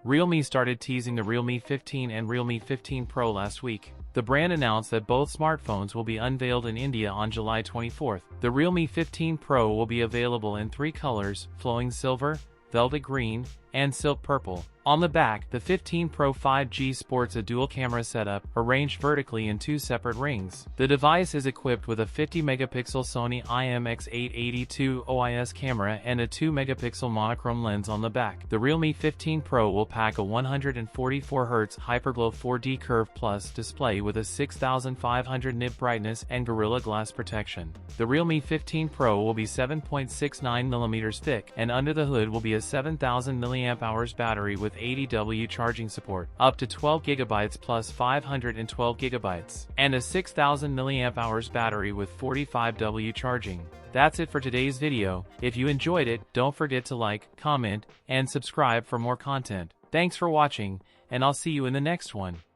Realme started teasing the Realme 15 and Realme 15 Pro last week. The brand announced that both smartphones will be unveiled in India on July 24th. The Realme 15 Pro will be available in 3 colors: flowing silver, velvet green, and silk purple. On the back, the 15 Pro 5G sports a dual-camera setup, arranged vertically in 2 separate rings. The device is equipped with a 50-megapixel Sony IMX882 OIS camera and a 2-megapixel monochrome lens on the back. The Realme 15 Pro will pack a 144Hz Hyperglow 4D Curve Plus display with a 6500 nit brightness and Gorilla Glass protection. The Realme 15 Pro will be 7.69mm thick, and under the hood will be a 7000 mAh battery with 80W charging support, up to 12GB plus 512GB, and a 6000 mAh battery with 45W charging. That's it for today's video. If you enjoyed it, don't forget to like, comment, and subscribe for more content. Thanks for watching, and I'll see you in the next one.